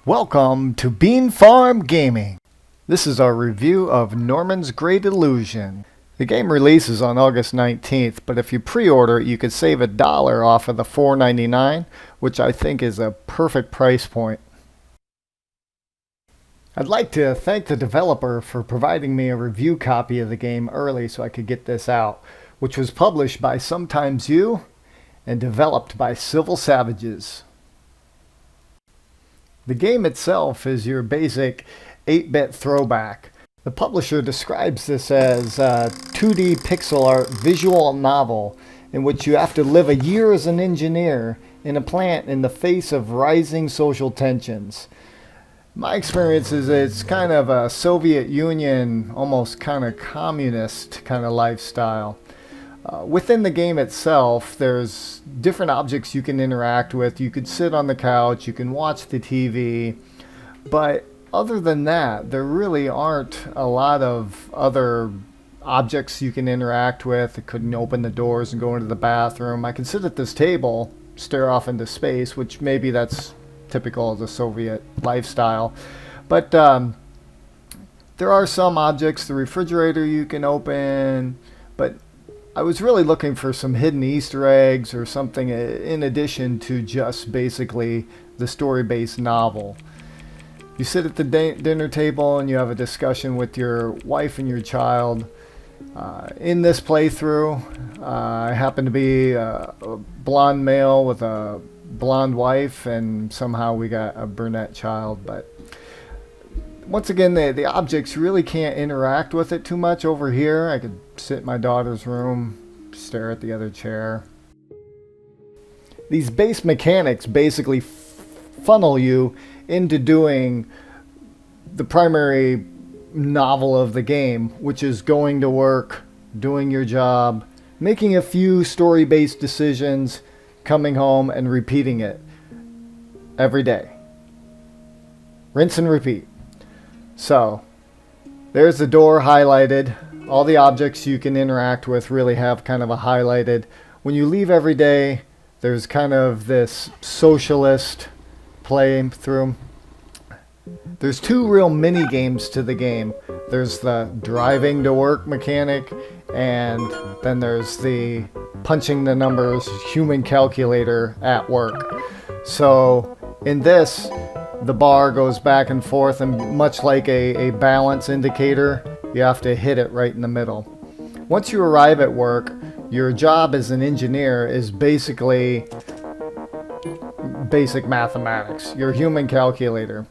Welcome to Bean Farm Gaming. This is our review of Norman's Great Illusion. The game releases on August 19th, but if you pre-order you could save $1 off of the $4.99, which I think is a perfect price point. I'd like to thank the developer for providing me a review copy of the game early so I could get this out, which was published by Sometimes You and developed by Civil Savages. The game itself is your basic 8-bit throwback. The publisher describes this as a 2D pixel art visual novel in which you have to live a year as an engineer in a plant in the face of rising social tensions. My experience is it's kind of a Soviet Union, almost kind of communist kind of lifestyle. Within the game itself, there's different objects you can interact with. You could sit on the couch, you can watch the TV, but other than that, there really aren't a lot of other objects you can interact with. I couldn't open the doors and go into the bathroom. I can sit at this table, stare off into space, which maybe that's typical of the Soviet lifestyle. But there are some objects, the refrigerator you can open, but I was really looking for some hidden Easter eggs or something in addition to just basically the story-based novel. You sit at the dinner table and you have a discussion with your wife and your child. In this playthrough, I happen to be a blonde male with a blonde wife, and somehow we got a brunette child. But once again, the objects really can't interact with it too much. Over here, I could sit in my daughter's room, stare at the other chair. These base mechanics basically funnel you into doing the primary novel of the game, which is going to work, doing your job, making a few story-based decisions, coming home and repeating it every day. Rinse and repeat. So, there's the door highlighted. All the objects you can interact with really have kind of a highlighted. When you leave every day, there's kind of this socialist play through. There's two real mini games to the game. There's the driving to work mechanic, and then there's the punching the numbers human calculator at work. So in this, the bar goes back and forth, and much like a balance indicator, you have to hit it right in the middle. Once you arrive at work, your job as an engineer is basically basic mathematics, your human calculator.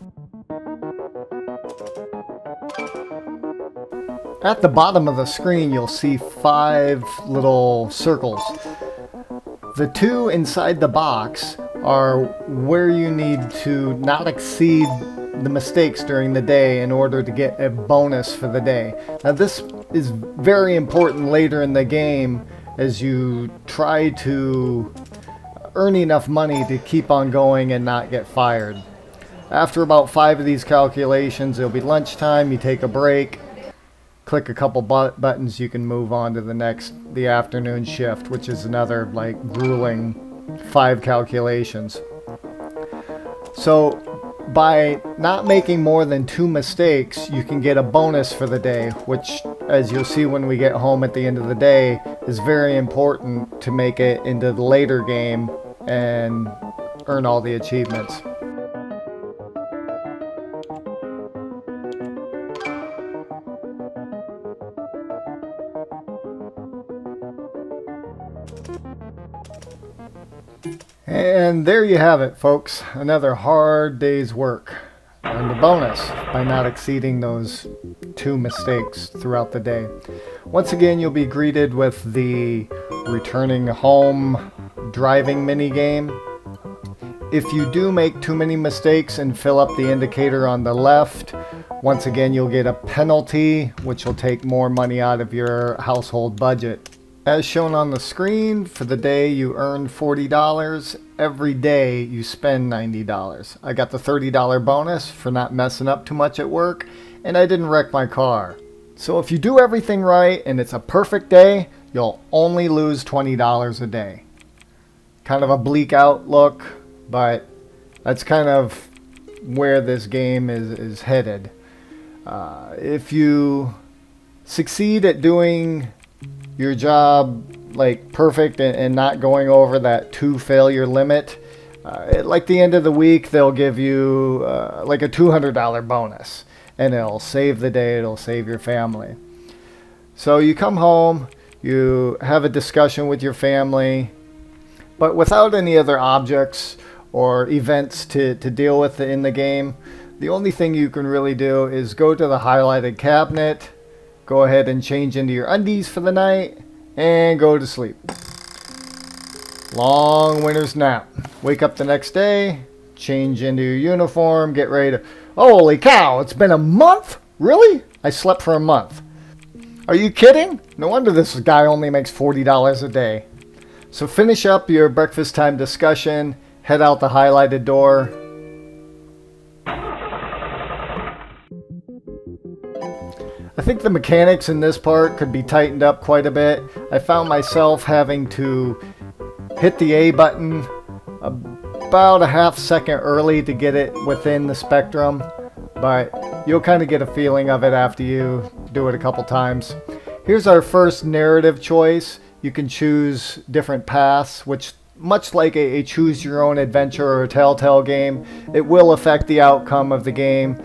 At the bottom of the screen, you'll see 5 little circles. The 2 inside the box are where you need to not exceed the mistakes during the day in order to get a bonus for the day. Now this is very important later in the game as you try to earn enough money to keep on going and not get fired. After about 5 of these calculations, it'll be lunchtime, you take a break, click a couple buttons, you can move on to the afternoon shift, which is another like grueling 5 calculations. So by not making more than 2 mistakes, you can get a bonus for the day, which, as you'll see when we get home at the end of the day, is very important to make it into the later game and earn all the achievements. And there you have it, folks. Another hard day's work. And a bonus by not exceeding those 2 mistakes throughout the day. Once again, you'll be greeted with the returning home driving minigame. If you do make too many mistakes and fill up the indicator on the left, once again you'll get a penalty, which will take more money out of your household budget. As shown on the screen, for the day you earn $40, every day you spend $90. I got the $30 bonus for not messing up too much at work, and I didn't wreck my car. So if you do everything right and it's a perfect day, you'll only lose $20 a day. Kind of a bleak outlook, but that's kind of where this game is headed. If you succeed at doing your job like perfect and not going over that 2 failure limit, at like the end of the week they'll give you like a $200 bonus, and it'll save the day, it'll save your family. So you come home, you have a discussion with your family, but without any other objects or events to deal with in the game. The only thing you can really do is go to the highlighted cabinet, go ahead and change into your undies for the night, and go to sleep. Long winter's nap. Wake up the next day, change into your uniform, get ready to... Holy cow, it's been a month? Really? I slept for a month. Are you kidding? No wonder this guy only makes $40 a day. So finish up your breakfast time discussion, head out the highlighted door. I think the mechanics in this part could be tightened up quite a bit. I found myself having to hit the A button about a half second early to get it within the spectrum, but you'll kind of get a feeling of it after you do it a couple times. Here's our first narrative choice. You can choose different paths, which, much like a choose your own adventure or a Telltale game, it will affect the outcome of the game.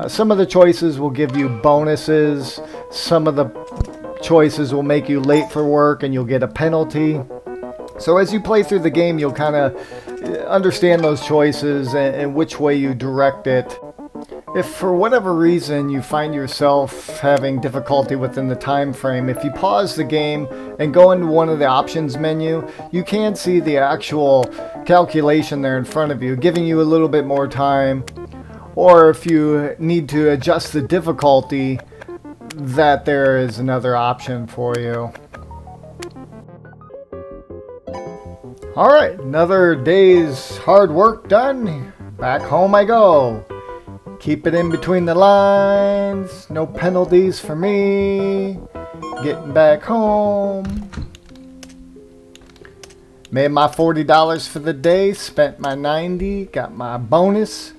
Some of the choices will give you bonuses. Some of the choices will make you late for work and you'll get a penalty. So as you play through the game, you'll kind of understand those choices and which way you direct it. If for whatever reason you find yourself having difficulty within the time frame, if you pause the game and go into one of the options menu, you can see the actual calculation there in front of you, giving you a little bit more time. Or if you need to adjust the difficulty, that there is another option for you. Alright, another day's hard work done. Back home I go. Keep it in between the lines. No penalties for me. Getting back home. Made my $40 for the day. Spent my $90. Got my bonus.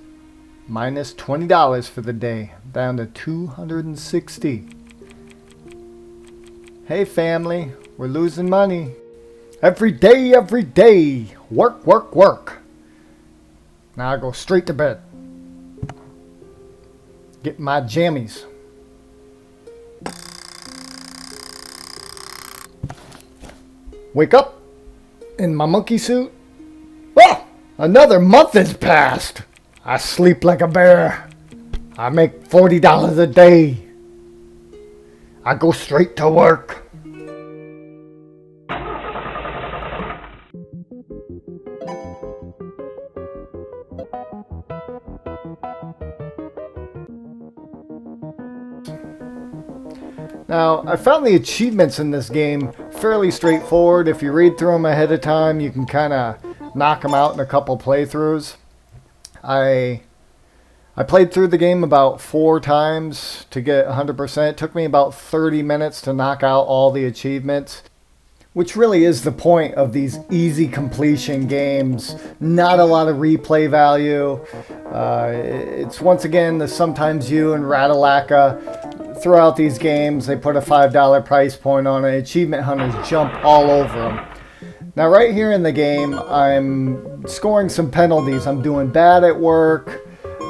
Minus $20 for the day. Down to $260. Hey family. We're losing money. Every day. Work, work, work. Now I go straight to bed. Get my jammies. Wake up in my monkey suit. Oh, another month has passed. I sleep like a bear. I make $40 a day. I go straight to work. Now, I found the achievements in this game fairly straightforward. If you read through them ahead of time, you can kind of knock them out in a couple playthroughs. I played through the game about 4 times to get 100%. It took me about 30 minutes to knock out all the achievements, which really is the point of these easy completion games. Not a lot of replay value. It's once again the Sometimes You and Ratalaika. Throughout these games, they put a $5 price point on it. Achievement hunters jump all over them. Now right here in the game, I'm scoring some penalties. I'm doing bad at work.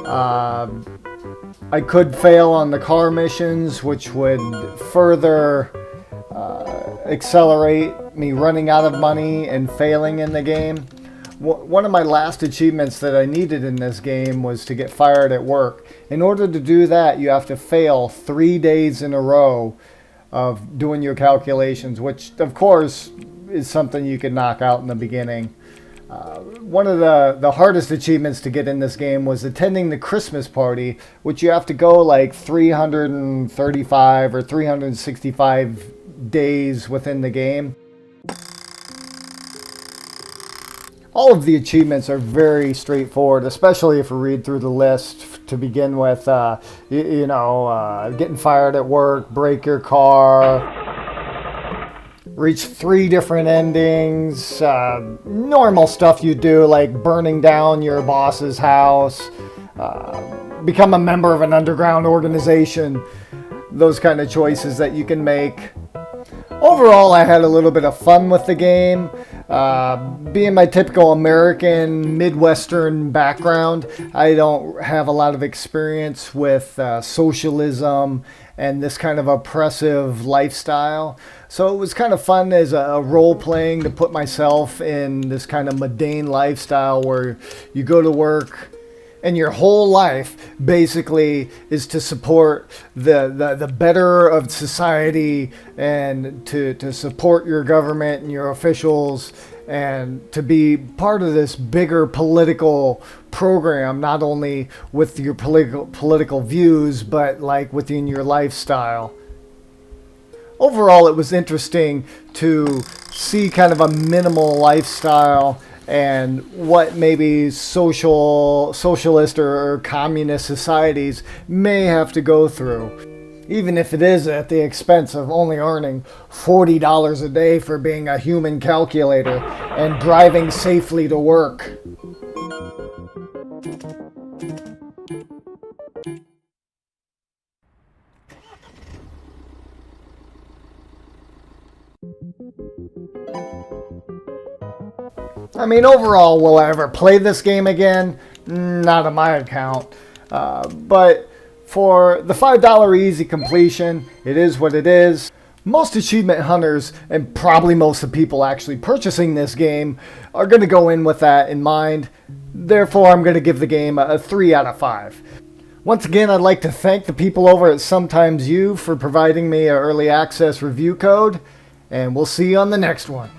I could fail on the car missions, which would further accelerate me running out of money and failing in the game. One of my last achievements that I needed in this game was to get fired at work. In order to do that, you have to fail 3 days in a row of doing your calculations, which of course is something you can knock out in the beginning. One of the hardest achievements to get in this game was attending the Christmas party, which you have to go like 335 or 365 days within the game. All of the achievements are very straightforward, especially if you read through the list to begin with. Getting fired at work, break your car, reach 3 different endings, normal stuff you do like burning down your boss's house, become a member of an underground organization, those kind of choices that you can make. Overall, I had a little bit of fun with the game. Being my typical American Midwestern background, I don't have a lot of experience with socialism and this kind of oppressive lifestyle. So it was kind of fun as a role playing to put myself in this kind of mundane lifestyle where you go to work and your whole life basically is to support the better of society and to support your government and your officials and to be part of this bigger political program, not only with your political views, but like within your lifestyle. Overall, it was interesting to see kind of a minimal lifestyle and what maybe socialist or communist societies may have to go through, even if it is at the expense of only earning $40 a day for being a human calculator and driving safely to work. I mean, overall, will I ever play this game again? Not on my account. But for the $5 easy completion, it is what it is. Most achievement hunters, and probably most of the people actually purchasing this game, are going to go in with that in mind. Therefore, I'm going to give the game a 3 out of 5. Once again, I'd like to thank the people over at Sometimes You for providing me an early access review code, and we'll see you on the next one.